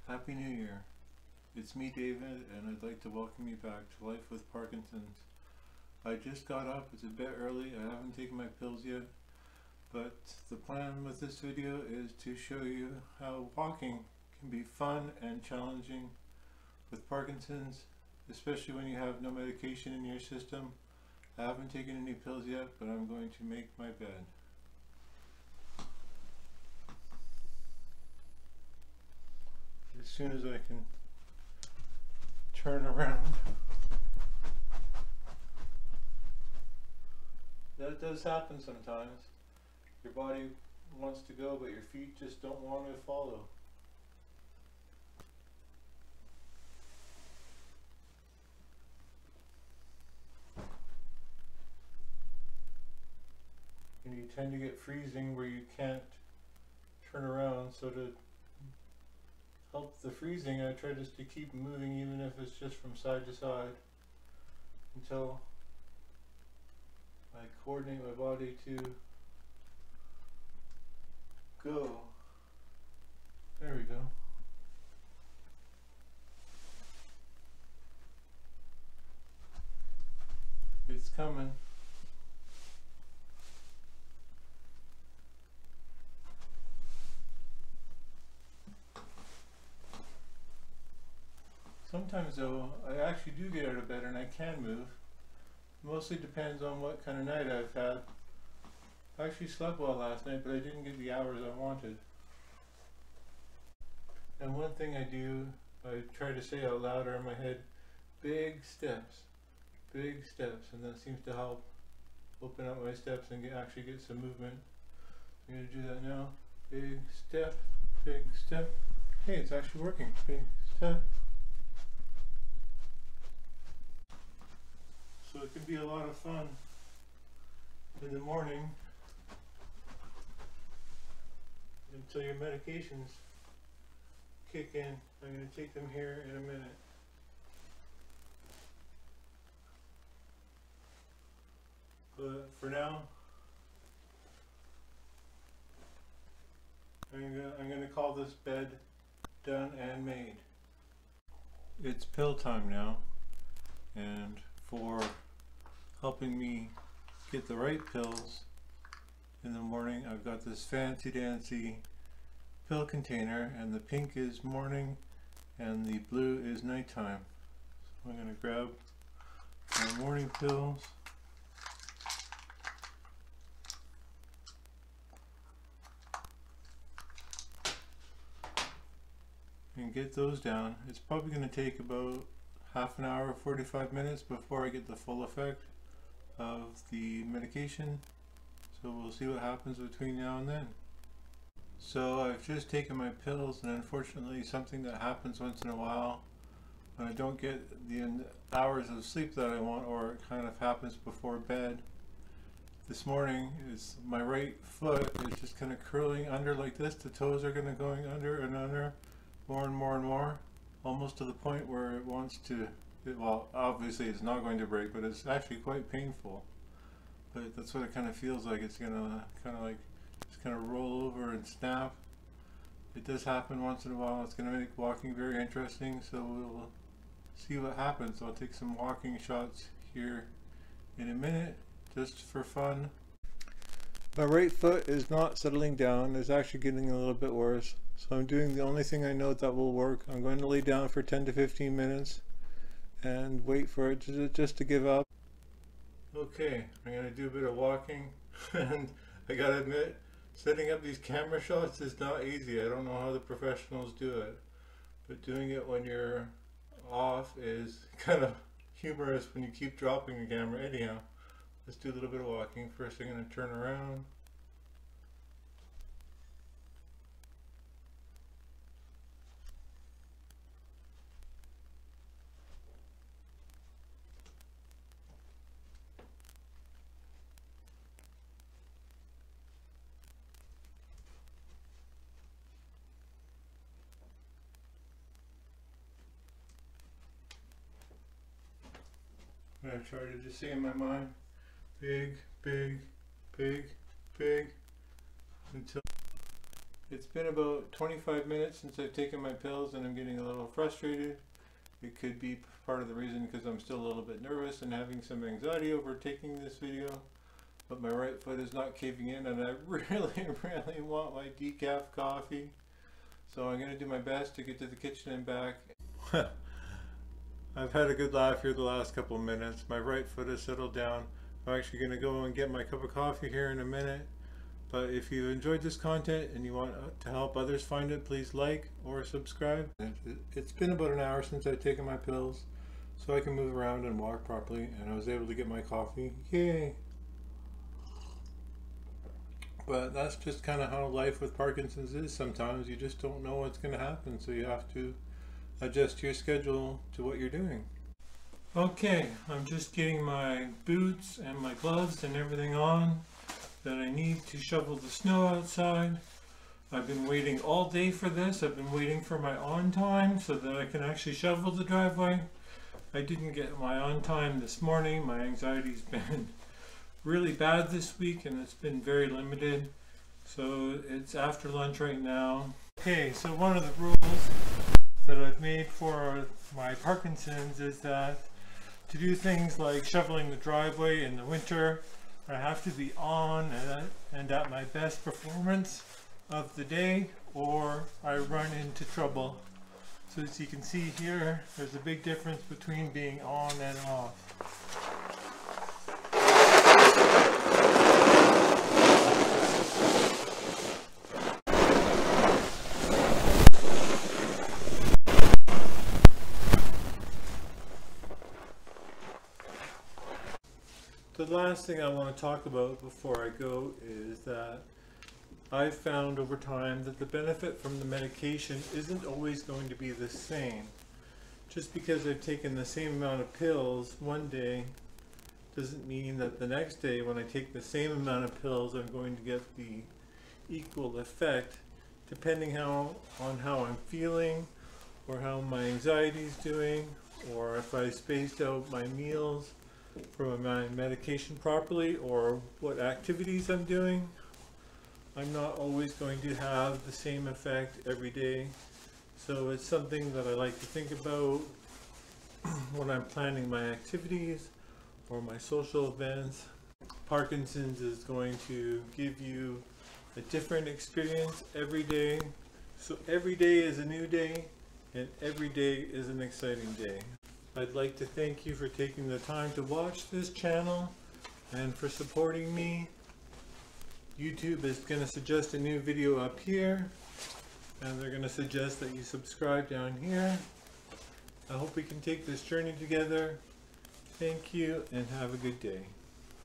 Happy New Year. It's me, David, and I'd like to welcome you back to Life with Parkinson's. I just got up. It's a bit early. I haven't taken my pills yet, but the plan with this video is to show you how walking can be fun and challenging with Parkinson's, especially when you have no medication in your system. I haven't taken any pills yet, but I'm going to make my bed. As soon as I can turn around. That does happen sometimes. Your body wants to go, but your feet just don't want to follow. And you tend to get freezing where you can't turn around, so to help the freezing, I try just to keep moving, even if it's just from side to side, until I coordinate my body to go. There we go. It's coming. Sometimes though, I actually do get out of bed and I can move. Mostly depends on what kind of night I've had. I actually slept well last night, but I didn't get the hours I wanted. And one thing I do, I try to say out loud or in my head, big steps, and that seems to help open up my steps and actually get some movement. I'm going to do that now. Big step, big step. Hey, it's actually working. Big step. So it can be a lot of fun in the morning until your medications kick in. I'm going to take them here in a minute. But for now, I'm going to call this bed done and made. It's pill time now, and for helping me get the right pills in the morning, I've got this fancy dancy pill container, and the pink is morning and the blue is nighttime. So I'm going to grab my morning pills. And get those down. It's probably going to take about half an hour, 45 minutes before I get the full effect of the medication. So we'll see what happens between now and then. So I've just taken my pills, and unfortunately something that happens once in a while when I don't get the hours of sleep that I want, or it kind of happens before bed. This morning is my right foot is just kind of curling under like this. The toes are going to going under and under more and more and more, almost to the point where it wants to, well, obviously it's not going to break, but it's actually quite painful. But that's what it kind of feels like. It's gonna kind of like just kind of roll over and snap. It does happen once in a while. It's gonna make walking very interesting, so we'll see what happens. I'll take some walking shots here in a minute, just for fun. My right foot is not settling down. It's actually getting a little bit worse. So I'm doing the only thing I know that will work. I'm going to lay down for 10 to 15 minutes and wait for it just to give up. Okay, I'm going to do a bit of walking, and I gotta admit, setting up these camera shots is not easy. I don't know how the professionals do it, but doing it when you're off is kind of humorous when you keep dropping the camera. Anyhow, let's do a little bit of walking. First I'm going to turn around. I try to just say in my mind, big, big, big, big, until It's been about 25 minutes since I've taken my pills and I'm getting a little frustrated. It could be part of the reason because I'm still a little bit nervous and having some anxiety over taking this video. But my right foot is not caving in and I really want my decaf coffee. So I'm going to do my best to get to the kitchen and back. I've had a good laugh here the last couple of minutes. My right foot has settled down. I'm actually going to go and get my cup of coffee here in a minute. But if you enjoyed this content and you want to help others find it, please like or subscribe. It's been about an hour since I've taken my pills, so I can move around and walk properly, and I was able to get my coffee. Yay! But that's just kind of how life with Parkinson's is sometimes. You just don't know what's going to happen, so you have to adjust your schedule to what you're doing. Okay, I'm just getting my boots and my gloves and everything on that I need to shovel the snow outside. I've been waiting all day for this. I've been waiting for my on time so that I can actually shovel the driveway. I didn't get my on time this morning. My anxiety's been really bad this week and it's been very limited. So it's after lunch right now. Okay, so one of the rules that I've made for my Parkinson's is that to do things like shoveling the driveway in the winter, I have to be on and at my best performance of the day, or I run into trouble. So as you can see here, there's a big difference between being on and off. The last thing I want to talk about before I go is that I've found over time that the benefit from the medication isn't always going to be the same. Just because I've taken the same amount of pills one day doesn't mean that the next day when I take the same amount of pills I'm going to get the equal effect, depending on how I'm feeling, or how my anxiety is doing, or if I spaced out my meals for my medication properly, or what activities I'm doing. I'm not always going to have the same effect every day, so it's something that I like to think about when I'm planning my activities or my social events. Parkinson's is going to give you a different experience every day, so every day is a new day and every day is an exciting day. I'd like to thank you for taking the time to watch this channel and for supporting me. YouTube is going to suggest a new video up here, and they're going to suggest that you subscribe down here. I hope we can take this journey together. Thank you and have a good day.